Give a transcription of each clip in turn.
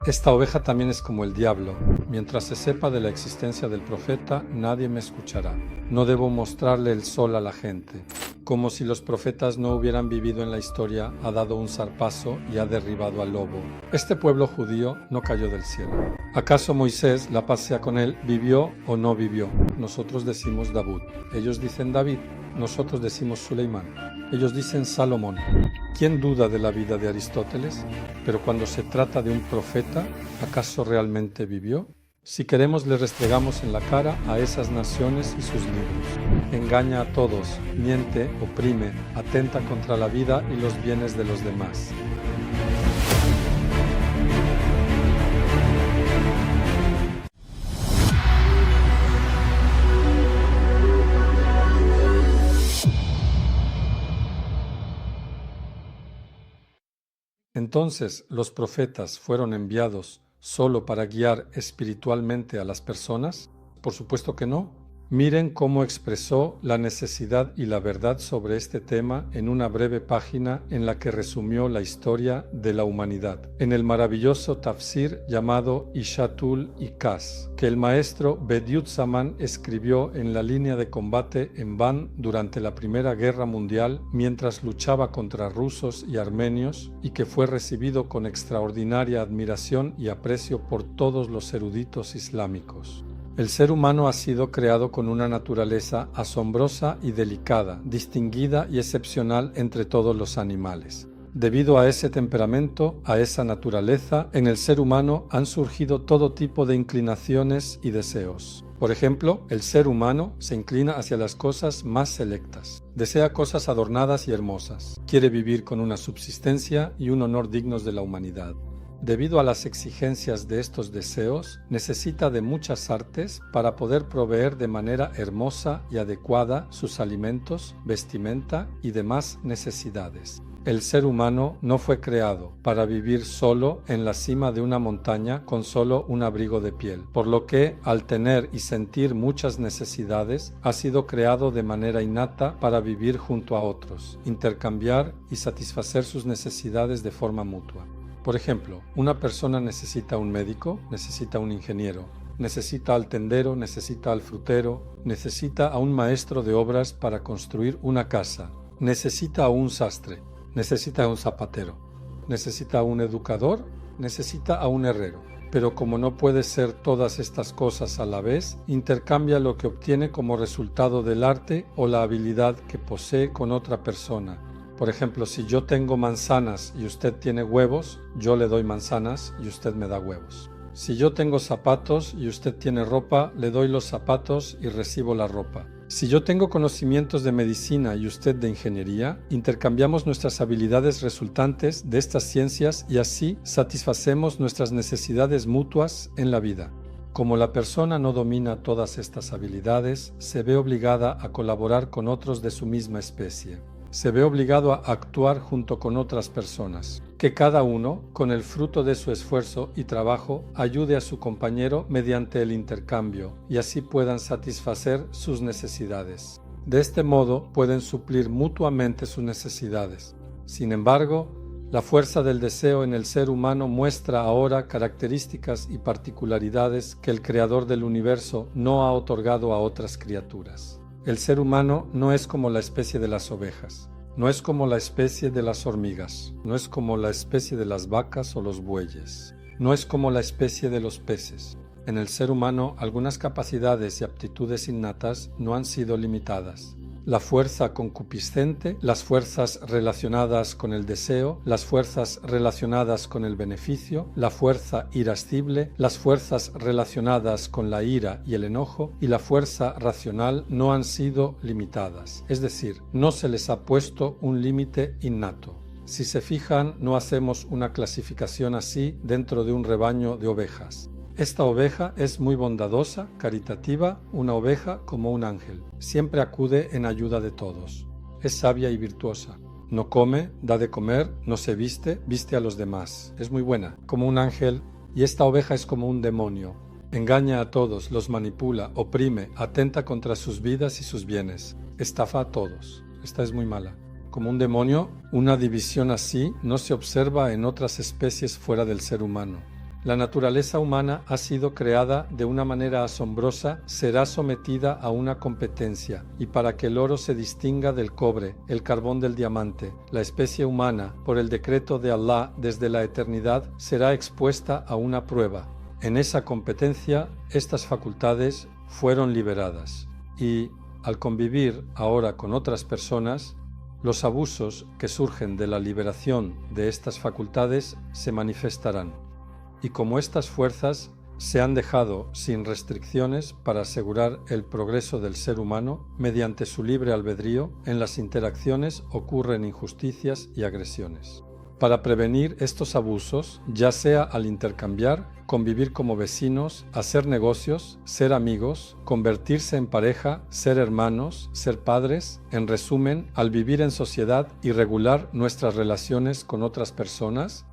Esta oveja también es como el diablo. Mientras se sepa de la existencia del profeta, nadie me escuchará. No debo mostrarle el sol a la gente. Como si los profetas no hubieran vivido en la historia, ha dado un zarpazo y ha derribado al lobo. Este pueblo judío no cayó del cielo. ¿Acaso Moisés, la paz sea con él, vivió o no vivió? Nosotros decimos David. Ellos dicen David. Nosotros decimos Suleimán. Ellos dicen Salomón. ¿Quién duda de la vida de Aristóteles? Pero cuando se trata de un profeta, ¿acaso realmente vivió? Si queremos, le restregamos en la cara a esas naciones y sus libros. Engaña a todos, miente, oprime, atenta contra la vida y los bienes de los demás. Entonces, ¿los profetas fueron enviados solo para guiar espiritualmente a las personas? Por supuesto que no. Miren cómo expresó la necesidad y la verdad sobre este tema en una breve página en la que resumió la historia de la humanidad, en el maravilloso tafsir llamado Ishatul Ikaz, que el maestro Bediüt Zaman escribió en la línea de combate en Van durante la Primera Guerra Mundial mientras luchaba contra rusos y armenios, y que fue recibido con extraordinaria admiración y aprecio por todos los eruditos islámicos. El ser humano ha sido creado con una naturaleza asombrosa y delicada, distinguida y excepcional entre todos los animales. Debido a ese temperamento, a esa naturaleza, en el ser humano han surgido todo tipo de inclinaciones y deseos. Por ejemplo, el ser humano se inclina hacia las cosas más selectas. Desea cosas adornadas y hermosas. Quiere vivir con una subsistencia y un honor dignos de la humanidad. Debido a las exigencias de estos deseos, necesita de muchas artes para poder proveer de manera hermosa y adecuada sus alimentos, vestimenta y demás necesidades. El ser humano no fue creado para vivir solo en la cima de una montaña con solo un abrigo de piel, por lo que, al tener y sentir muchas necesidades, ha sido creado de manera innata para vivir junto a otros, intercambiar y satisfacer sus necesidades de forma mutua. Por ejemplo, una persona necesita un médico, necesita un ingeniero, necesita al tendero, necesita al frutero, necesita a un maestro de obras para construir una casa, necesita a un sastre, necesita a un zapatero, necesita a un educador, necesita a un herrero. Pero como no puede ser todas estas cosas a la vez, intercambia lo que obtiene como resultado del arte o la habilidad que posee con otra persona. Por ejemplo, si yo tengo manzanas y usted tiene huevos, yo le doy manzanas y usted me da huevos. Si yo tengo zapatos y usted tiene ropa, le doy los zapatos y recibo la ropa. Si yo tengo conocimientos de medicina y usted de ingeniería, intercambiamos nuestras habilidades resultantes de estas ciencias y así satisfacemos nuestras necesidades mutuas en la vida. Como la persona no domina todas estas habilidades, se ve obligada a colaborar con otros de su misma especie. Se ve obligado a actuar junto con otras personas, que cada uno, con el fruto de su esfuerzo y trabajo, ayude a su compañero mediante el intercambio y así puedan satisfacer sus necesidades. De este modo pueden suplir mutuamente sus necesidades. Sin embargo, la fuerza del deseo en el ser humano muestra ahora características y particularidades que el Creador del universo no ha otorgado a otras criaturas. El ser humano no es como la especie de las ovejas, no es como la especie de las hormigas, no es como la especie de las vacas o los bueyes, no es como la especie de los peces. En el ser humano, algunas capacidades y aptitudes innatas no han sido limitadas. La fuerza concupiscente, las fuerzas relacionadas con el deseo, las fuerzas relacionadas con el beneficio, la fuerza irascible, las fuerzas relacionadas con la ira y el enojo y la fuerza racional no han sido limitadas. Es decir, no se les ha puesto un límite innato. Si se fijan, no hacemos una clasificación así dentro de un rebaño de ovejas. Esta oveja es muy bondadosa, caritativa, una oveja como un ángel. Siempre acude en ayuda de todos. Es sabia y virtuosa. No come, da de comer, no se viste, viste a los demás. Es muy buena, como un ángel. Y esta oveja es como un demonio. Engaña a todos, los manipula, oprime, atenta contra sus vidas y sus bienes. Estafa a todos. Esta es muy mala. Como un demonio, una división así no se observa en otras especies fuera del ser humano. La naturaleza humana ha sido creada de una manera asombrosa, será sometida a una competencia, y para que el oro se distinga del cobre, el carbón del diamante, la especie humana, por el decreto de Allah desde la eternidad, será expuesta a una prueba. En esa competencia, estas facultades fueron liberadas, y, al convivir ahora con otras personas, los abusos que surgen de la liberación de estas facultades se manifestarán. Y como estas fuerzas se han dejado sin restricciones para asegurar el progreso del ser humano, mediante su libre albedrío, en las interacciones ocurren injusticias y agresiones. Para prevenir estos abusos, ya sea al intercambiar, convivir como vecinos, hacer negocios, ser amigos, convertirse en pareja, ser hermanos, ser padres, en resumen, al vivir en sociedad y regular nuestras relaciones con otras personas,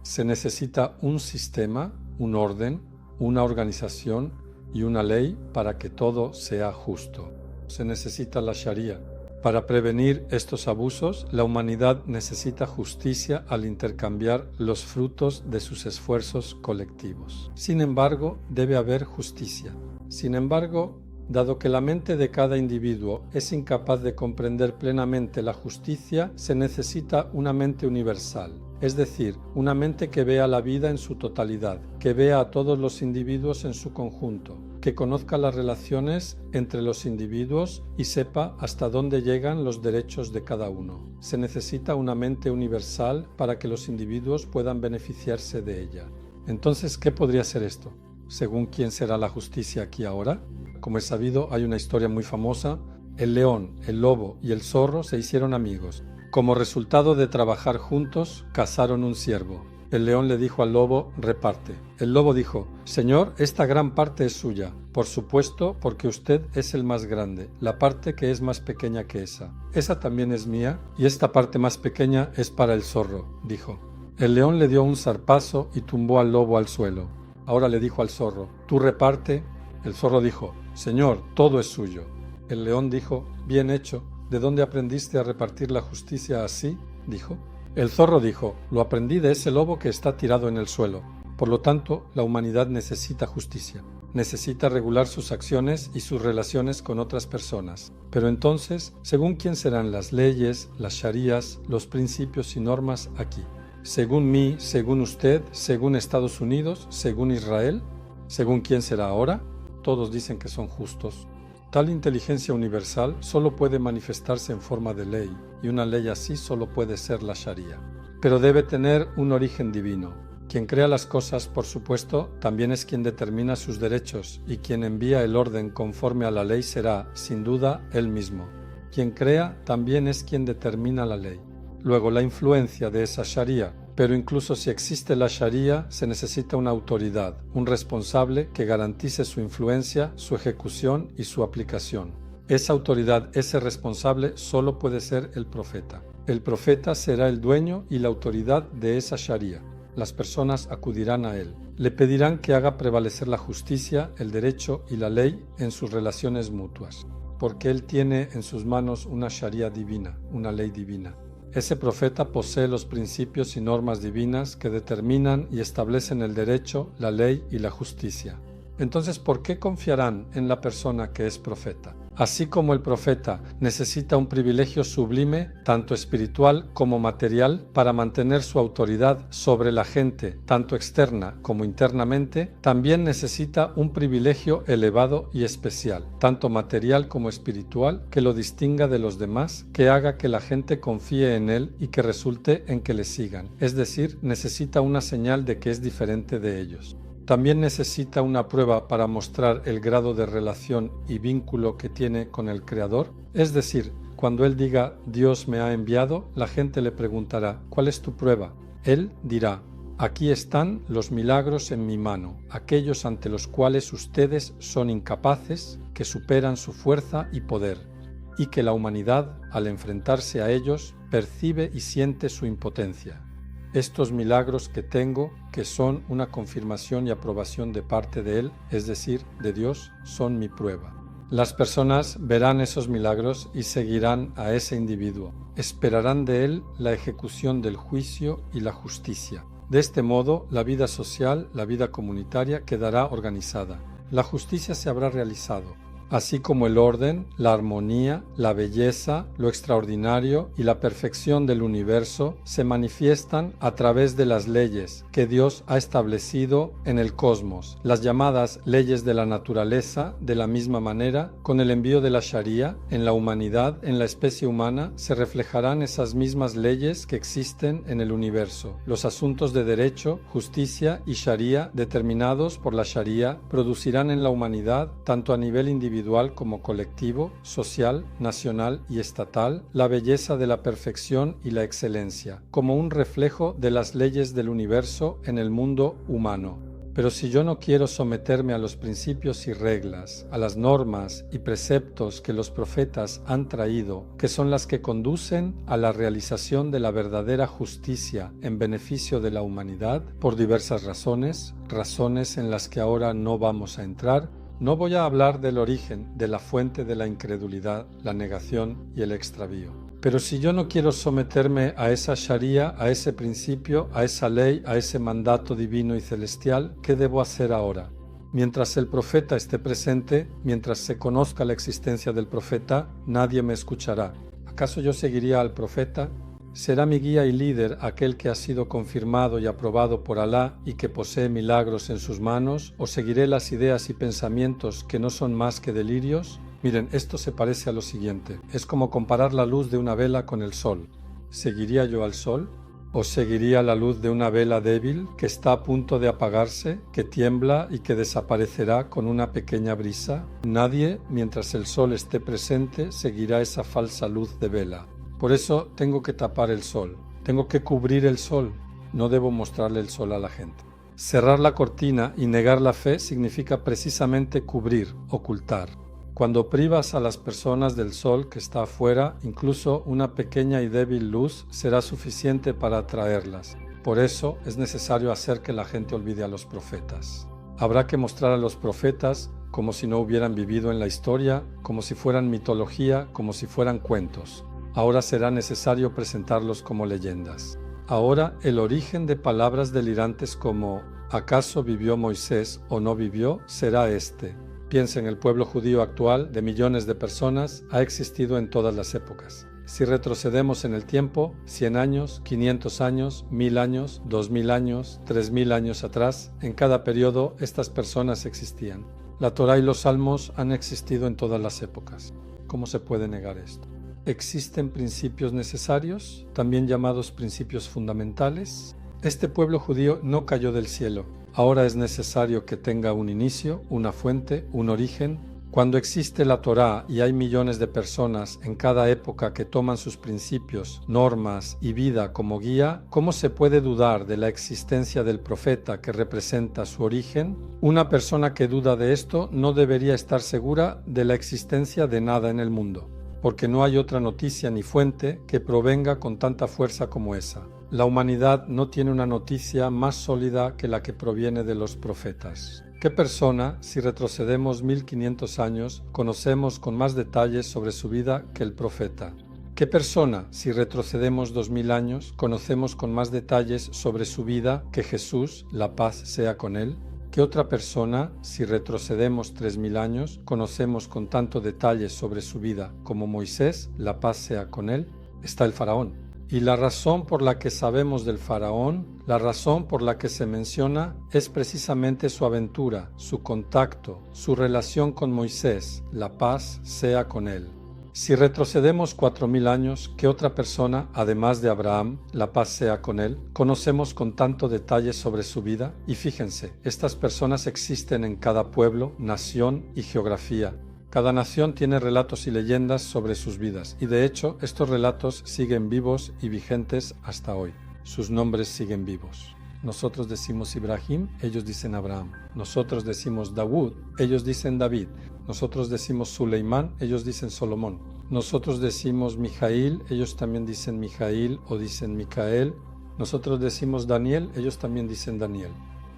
se necesita un sistema, un orden, una organización y una ley para que todo sea justo. Se necesita la Sharia. Para prevenir estos abusos, la humanidad necesita justicia al intercambiar los frutos de sus esfuerzos colectivos. Sin embargo, debe haber justicia. Sin embargo, dado que la mente de cada individuo es incapaz de comprender plenamente la justicia, se necesita una mente universal. Es decir, una mente que vea la vida en su totalidad, que vea a todos los individuos en su conjunto, que conozca las relaciones entre los individuos y sepa hasta dónde llegan los derechos de cada uno. Se necesita una mente universal para que los individuos puedan beneficiarse de ella. Entonces, ¿qué podría ser esto? ¿Según quién será la justicia aquí ahora? Como es sabido, hay una historia muy famosa. El león, el lobo y el zorro se hicieron amigos. Como resultado de trabajar juntos, cazaron un ciervo. El león le dijo al lobo, reparte. El lobo dijo, Señor, esta gran parte es suya. Por supuesto, porque usted es el más grande, la parte que es más pequeña que esa. Esa también es mía, y esta parte más pequeña es para el zorro, dijo. El león le dio un zarpazo y tumbó al lobo al suelo. Ahora le dijo al zorro, tú reparte. El zorro dijo, Señor, todo es suyo. El león dijo, bien hecho. ¿De dónde aprendiste a repartir la justicia así? Dijo. El zorro dijo, lo aprendí de ese lobo que está tirado en el suelo. Por lo tanto, la humanidad necesita justicia. Necesita regular sus acciones y sus relaciones con otras personas. Pero entonces, ¿según quién serán las leyes, las sharías, los principios y normas aquí? ¿Según mí, según usted, según Estados Unidos, según Israel? ¿Según quién será ahora? Todos dicen que son justos. Tal inteligencia universal solo puede manifestarse en forma de ley, y una ley así solo puede ser la Sharia. Pero debe tener un origen divino. Quien crea las cosas, por supuesto, también es quien determina sus derechos, y quien envía el orden conforme a la ley será, sin duda, él mismo. Quien crea también es quien determina la ley. Luego, la influencia de esa Sharia. Pero incluso si existe la Sharia, se necesita una autoridad, un responsable que garantice su influencia, su ejecución y su aplicación. Esa autoridad, ese responsable, solo puede ser el profeta. El profeta será el dueño y la autoridad de esa Sharia. Las personas acudirán a él. Le pedirán que haga prevalecer la justicia, el derecho y la ley en sus relaciones mutuas, porque él tiene en sus manos una Sharia divina, una ley divina. Ese profeta posee los principios y normas divinas que determinan y establecen el derecho, la ley y la justicia. Entonces, ¿por qué confiarán en la persona que es profeta? Así como el profeta necesita un privilegio sublime, tanto espiritual como material, para mantener su autoridad sobre la gente, tanto externa como internamente, también necesita un privilegio elevado y especial, tanto material como espiritual, que lo distinga de los demás, que haga que la gente confíe en él y que resulte en que le sigan. Es decir, necesita una señal de que es diferente de ellos. También necesita una prueba para mostrar el grado de relación y vínculo que tiene con el Creador. Es decir, cuando él diga Dios me ha enviado, la gente le preguntará ¿cuál es tu prueba? Él dirá aquí están los milagros en mi mano, aquellos ante los cuales ustedes son incapaces, que superan su fuerza y poder, y que la humanidad, al enfrentarse a ellos, percibe y siente su impotencia. Estos milagros que tengo, que son una confirmación y aprobación de parte de Él, es decir, de Dios, son mi prueba. Las personas verán esos milagros y seguirán a ese individuo. Esperarán de Él la ejecución del juicio y la justicia. De este modo, la vida social, la vida comunitaria quedará organizada. La justicia se habrá realizado, así como el orden, la armonía, la belleza, lo extraordinario y la perfección del universo se manifiestan a través de las leyes que Dios ha establecido en el cosmos, las llamadas leyes de la naturaleza. De la misma manera, con el envío de la Sharia, en la humanidad, en la especie humana, se reflejarán esas mismas leyes que existen en el universo. Los asuntos de derecho, justicia y Sharia determinados por la Sharia producirán en la humanidad, tanto a nivel individual como colectivo, social, nacional y estatal, la belleza de la perfección y la excelencia, como un reflejo de las leyes del universo en el mundo humano. Pero si yo no quiero someterme a los principios y reglas, a las normas y preceptos que los profetas han traído, que son las que conducen a la realización de la verdadera justicia en beneficio de la humanidad, por diversas razones en las que ahora no vamos a entrar, no voy a hablar del origen, de la fuente de la incredulidad, la negación y el extravío. Pero si yo no quiero someterme a esa Sharia, a ese principio, a esa ley, a ese mandato divino y celestial, ¿qué debo hacer ahora? Mientras el profeta esté presente, mientras se conozca la existencia del profeta, nadie me escuchará. ¿Acaso yo seguiría al profeta? ¿Será mi guía y líder aquel que ha sido confirmado y aprobado por Alá y que posee milagros en sus manos? ¿O seguiré las ideas y pensamientos que no son más que delirios? Miren, esto se parece a lo siguiente. Es como comparar la luz de una vela con el sol. ¿Seguiría yo al sol? ¿O seguiría la luz de una vela débil que está a punto de apagarse, que tiembla y que desaparecerá con una pequeña brisa? Nadie, mientras el sol esté presente, seguirá esa falsa luz de vela. Por eso tengo que tapar el sol, tengo que cubrir el sol, no debo mostrarle el sol a la gente. Cerrar la cortina y negar la fe significa precisamente cubrir, ocultar. Cuando privas a las personas del sol que está afuera, incluso una pequeña y débil luz será suficiente para atraerlas. Por eso es necesario hacer que la gente olvide a los profetas. Habrá que mostrar a los profetas como si no hubieran vivido en la historia, como si fueran mitología, como si fueran cuentos. Ahora será necesario presentarlos como leyendas. Ahora el origen de palabras delirantes como ¿acaso vivió Moisés o no vivió? Será este. Piensen, el pueblo judío actual, de millones de personas, ha existido en todas las épocas. Si retrocedemos en el tiempo, 100 años, 500 años, 1000 años, 2000 años, 3000 años atrás, en cada periodo estas personas existían. La Torá y los Salmos han existido en todas las épocas. ¿Cómo se puede negar esto? ¿Existen principios necesarios, también llamados principios fundamentales? Este pueblo judío no cayó del cielo. Ahora es necesario que tenga un inicio, una fuente, un origen. Cuando existe la Torá y hay millones de personas en cada época que toman sus principios, normas y vida como guía, ¿cómo se puede dudar de la existencia del profeta que representa su origen? Una persona que duda de esto no debería estar segura de la existencia de nada en el mundo, porque no hay otra noticia ni fuente que provenga con tanta fuerza como esa. La humanidad no tiene una noticia más sólida que la que proviene de los profetas. ¿Qué persona, si retrocedemos 1500 años, conocemos con más detalles sobre su vida que el profeta? ¿Qué persona, si retrocedemos 2000 años, conocemos con más detalles sobre su vida que Jesús, la paz sea con él? ¿Qué otra persona, si retrocedemos 3000 años, conocemos con tanto detalle sobre su vida como Moisés, la paz sea con él? Está el faraón. Y la razón por la que sabemos del faraón, la razón por la que se menciona, es precisamente su aventura, su contacto, su relación con Moisés, la paz sea con él. Si retrocedemos 4000 años, ¿qué otra persona, además de Abraham, la paz sea con él, conocemos con tanto detalle sobre su vida? Y fíjense, estas personas existen en cada pueblo, nación y geografía. Cada nación tiene relatos y leyendas sobre sus vidas, y de hecho, estos relatos siguen vivos y vigentes hasta hoy. Sus nombres siguen vivos. Nosotros decimos Ibrahim, ellos dicen Abraham. Nosotros decimos Dawud, ellos dicen David. Nosotros decimos Suleimán, ellos dicen Solomón. Nosotros decimos Mijail, ellos también dicen Mijail o dicen Micael. Nosotros decimos Daniel, ellos también dicen Daniel.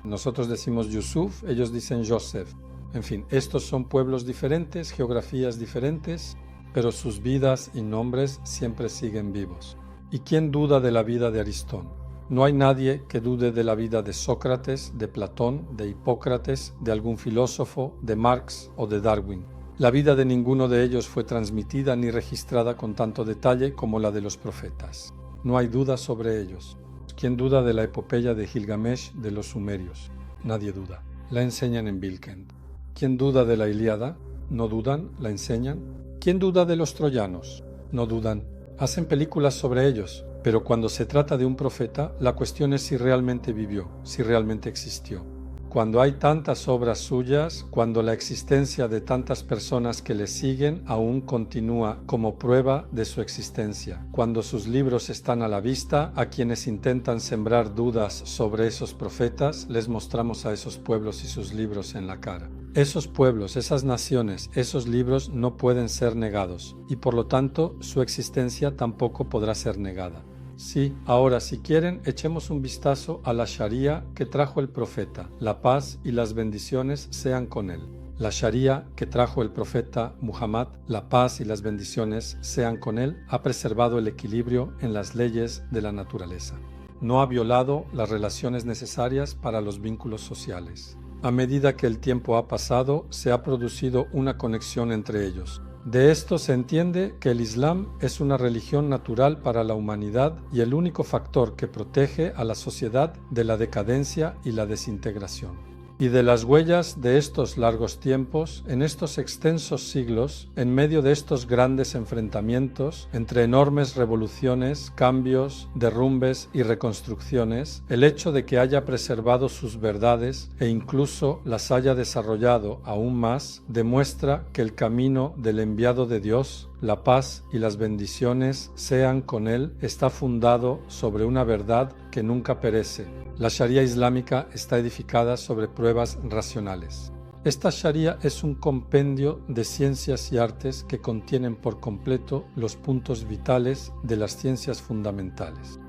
Nosotros decimos Yusuf, ellos dicen Joseph. En fin, estos son pueblos diferentes, geografías diferentes, pero sus vidas y nombres siempre siguen vivos. ¿Y quién duda de la vida de Aristón? No hay nadie que dude de la vida de Sócrates, de Platón, de Hipócrates, de algún filósofo, de Marx o de Darwin. La vida de ninguno de ellos fue transmitida ni registrada con tanto detalle como la de los profetas. No hay duda sobre ellos. ¿Quién duda de la epopeya de Gilgamesh de los sumerios? Nadie duda. La enseñan en Bilkent. ¿Quién duda de la Ilíada? ¿No dudan? ¿La enseñan? ¿Quién duda de los troyanos? No dudan. Hacen películas sobre ellos, pero cuando se trata de un profeta, la cuestión es si realmente vivió, si realmente existió. Cuando hay tantas obras suyas, cuando la existencia de tantas personas que le siguen aún continúa como prueba de su existencia, cuando sus libros están a la vista, a quienes intentan sembrar dudas sobre esos profetas, les mostramos a esos pueblos y sus libros en la cara. Esos pueblos, esas naciones, esos libros no pueden ser negados, y por lo tanto su existencia tampoco podrá ser negada. Sí, ahora si quieren, echemos un vistazo a la Sharia que trajo el profeta. La paz y las bendiciones sean con él. La Sharia que trajo el profeta Muhammad, la paz y las bendiciones sean con él, ha preservado el equilibrio en las leyes de la naturaleza. No ha violado las relaciones necesarias para los vínculos sociales. A medida que el tiempo ha pasado, se ha producido una conexión entre ellos. De esto se entiende que el Islam es una religión natural para la humanidad y el único factor que protege a la sociedad de la decadencia y la desintegración. Y de las huellas de estos largos tiempos, en estos extensos siglos, en medio de estos grandes enfrentamientos, entre enormes revoluciones, cambios, derrumbes y reconstrucciones, el hecho de que haya preservado sus verdades e incluso las haya desarrollado aún más, demuestra que el camino del enviado de Dios, la paz y las bendiciones sean con él, está fundado sobre una verdad que nunca perece. La Sharia islámica está edificada sobre pruebas racionales. Esta Sharia es un compendio de ciencias y artes que contienen por completo los puntos vitales de las ciencias fundamentales.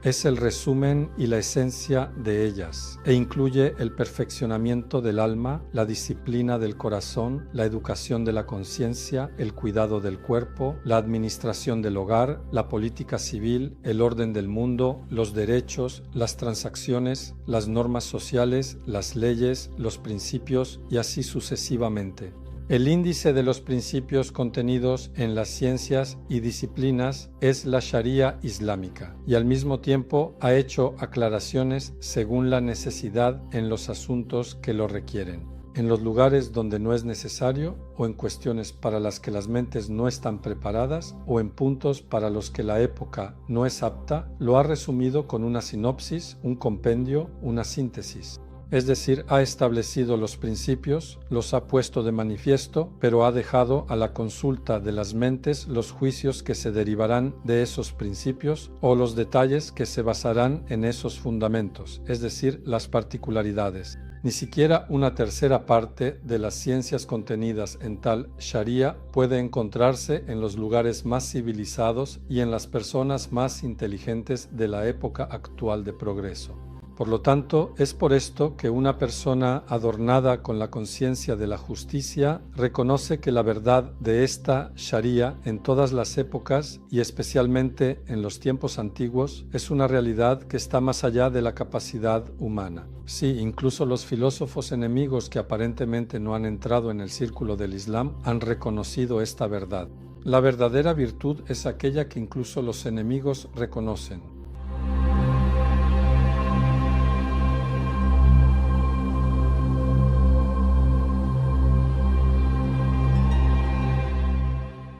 Es el resumen y la esencia de ellas, e incluye el perfeccionamiento del alma, la disciplina del corazón, la educación de la conciencia, el cuidado del cuerpo, la administración del hogar, la política civil, el orden del mundo, los derechos, las transacciones, las normas sociales, las leyes, los principios y así sucesivamente. El índice de los principios contenidos en las ciencias y disciplinas es la Sharia islámica y al mismo tiempo ha hecho aclaraciones según la necesidad en los asuntos que lo requieren. En los lugares donde no es necesario o en cuestiones para las que las mentes no están preparadas o en puntos para los que la época no es apta, lo ha resumido con una sinopsis, un compendio, una síntesis. Es decir, ha establecido los principios, los ha puesto de manifiesto, pero ha dejado a la consulta de las mentes los juicios que se derivarán de esos principios o los detalles que se basarán en esos fundamentos, es decir, las particularidades. Ni siquiera una tercera parte de las ciencias contenidas en tal Sharia puede encontrarse en los lugares más civilizados y en las personas más inteligentes de la época actual de progreso. Por lo tanto, es por esto que una persona adornada con la conciencia de la justicia reconoce que la verdad de esta Sharia en todas las épocas y especialmente en los tiempos antiguos es una realidad que está más allá de la capacidad humana. Sí, incluso los filósofos enemigos que aparentemente no han entrado en el círculo del Islam han reconocido esta verdad. La verdadera virtud es aquella que incluso los enemigos reconocen.